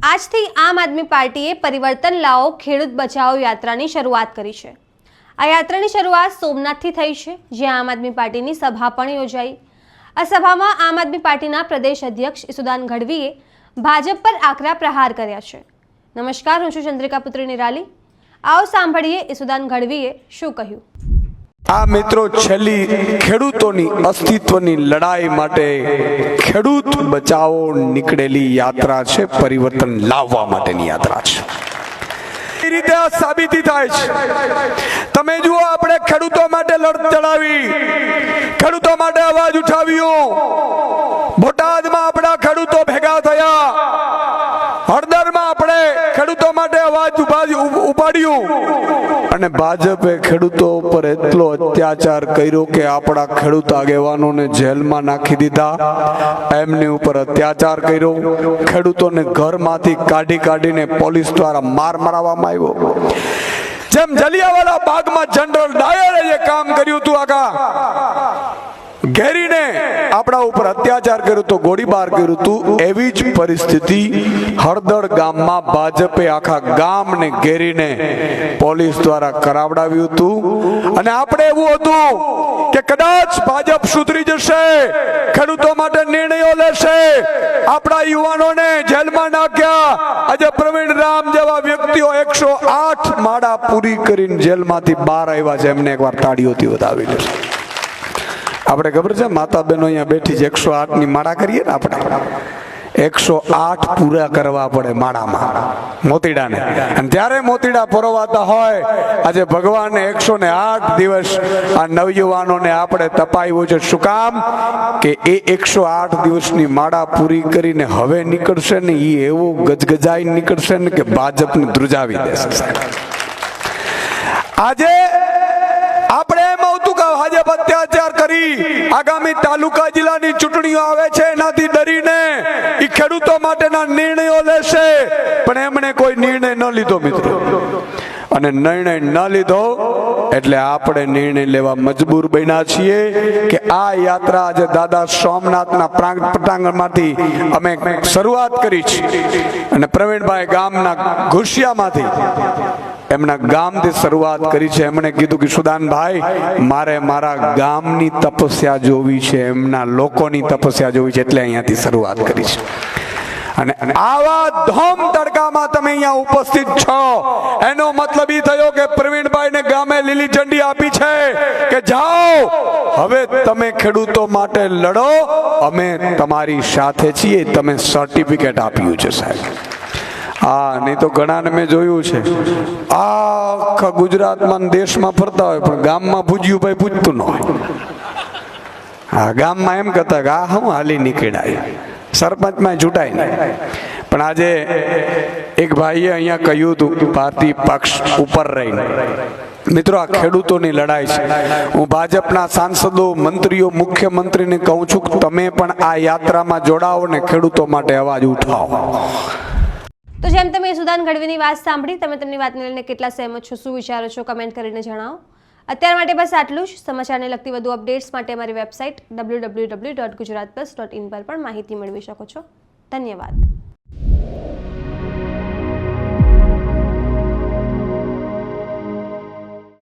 આજથી આમ આદમી પાર્ટીએ પરિવર્તન લાવો ખેડૂત બચાવો યાત્રાની શરૂઆત કરી છે। આ યાત્રાની શરૂઆત સોમનાથથી થઈ છે, જ્યાં આમ આદમી પાર્ટીની સભા પણ યોજાઈ। આ સભામાં આમ આદમી પાર્ટીના પ્રદેશ અધ્યક્ષ ઈસુદાન ગઢવીએ ભાજપ પર આકરા પ્રહાર કર્યા છે। નમસ્કાર, હું છું ચંદ્રિકા પુત્રી નિરાલી। આવો સાંભળીએ ઈસુદાન ગઢવીએ શું કહ્યું। આ મિત્રો છેલ્લી ખેડૂતોની અસ્તિત્વની લડાઈ માટે ખેડૂત બચાવો નીકળેલી યાત્રા છે, પરિવર્તન લાવવા માટેની યાત્રા છે। એ રીતે આ સાબિતી થાય છે। તમે જુઓ, આપણે ખેડૂતો માટે લડત ચડાવી, ખેડૂતો માટે અવાજ ઉઠાવ્યો। બોટાદમાં આપણા ખેડૂતો ભેગા થયા, હળદરમાં આપણે ખેડૂતો માટે અવાજ ઉપાડ્યું અને ભાજપે ખેડૂતો ઉપર એટલો અત્યાચાર કર્યો કે આપણા ખેડૂત આગેવાનોને જેલમાં નાખી દીધા, એમની ઉપર અત્યાચાર કર્યો, ખેડૂતોને ઘરમાંથી કાઢીને પોલીસ દ્વારા માર મારવામાં આવ્યો। જેમ જલિયાવાલા બાગમાં જનરલ ડાયરે જે કામ કર્યું હતું, આખા ઘેરીને આપણા ઉપર અત્યાચાર કર્યો તો, ગોળીબાર કર્યું હતું, એવી જ પરિસ્થિતિ હળદર ગામમાં ભાજપે આખા ગામને ઘેરીને પોલીસ દ્વારા કરાવડાવ્યું હતું। અને આપણે એવું હતું કે કદાચ ભાજપ સુધરી જશે, ખેડૂતો માટે નિર્ણયો લેશે, આપણા યુવાનોને જેલમાં નાખ્યા। આજે પ્રવીણ રામ જેવા વ્યક્તિઓ 108 માળા પૂરી કરીને જેલમાંથી બહાર આવ્યા છે, એમને એકવાર તાળીઓથી વધાવી લેશે। આપણે ખબર છે, માતા બહેનો અહીંયા બેઠી છે, 108 ની માળા કરીએ ને, આપણે 108 પૂરા કરવા પડે માળામાં મોતીડાને, અને ત્યારે મોતીડા પરોવાતા હોય। આજે ભગવાને 108 દિવસ આ નવયુવાનોને આપણે તપાવ્યું છે। શું કામ? કે એ 108 દિવસની માળા પૂરી કરીને હવે નીકળશે ને, એ એવું ગજગજાઈ નીકળશે ને કે ભાજપને ધ્રુજાવી દેશે। આજે આપણે એમ આવતું કે ભાજપ અત્યાચાર કરી આગામી તાલુકા જિલ્લાની ચૂંટણીઓ આવે છે, એનાથી ડરીને એ ખેડૂતો માટેના નિર્ણયો લેશે, પણ એમણે કોઈ નિર્ણય ન લીધો મિત્રો, અને નિર્ણય ન લીધો એટલે આપણે નિર્ણય લેવા મજબૂર બન્યા છીએ કે આ યાત્રા આજે દાદા સોમનાથના પ્રાંગણમાંથી અમે શરૂઆત કરી છે, અને પ્રવીણભાઈ ગામના ઘુસિયામાંથી એમના ગામથી શરૂઆત કરી છે। એમણે કીધું કે સુદાનભાઈ, મારે મારા ગામની તપસ્યા જોવી છે, એમના લોકોની તપસ્યા જોવી છે, એટલે અહીંયાથી શરૂઆત કરી છે। અને આવા ધોમ તડકામાં તમે અહીંયા ઉપસ્થિત છો, એનો મતલબ એ થયો કે પ્રવીણભાઈને ગામે લીલી ઝંડી આપી છે કે જાઓ, હવે તમે ખેડૂતો માટે લડો, અમે તમારી સાથે છીએ, તમે સર્ટિફિકેટ આપ્યું છે સાહેબ। હા, નહીં તો ઘણાને મેં જોયું છે, આખા ગુજરાતમાં દેશમાં ફરતા હોય પણ ગામમાં પૂજ્યું ભાઈ પૂજતું ન હોય। હા, ગામમાં એમ કહેતા કે આ હું હાલી નીકળાય, સરપંચમાં ચૂંટાય નહીં। પણ આજે એક ભાઈએ અહીંયા કહ્યું હતું કે ભારતીય પક્ષ ઉપર રહીને, મિત્રો આ ખેડૂતોની લડાઈ છે। હું ભાજપના સાંસદો, મંત્રીઓ, મુખ્યમંત્રીને કહું છું કે તમે પણ આ યાત્રામાં જોડાઓ ને ખેડૂતો માટે અવાજ ઉઠાવો। તો જેમ તમે ઈસુદાન ગઢવીની વાત સાંભળી, તમે તેમની વાતને લઈને કેટલા સહેમત છો, શું વિચારો છો, કમેન્ટ કરીને જણાવો। અત્યાર માટે બસ આટલું જ। સમાચારને લગતી વધુ અપડેટ્સ માટે અમારી વેબસાઇટ www.gujaratplus.in પર પણ માહિતી મેળવી શકો છો। ધન્યવાદ।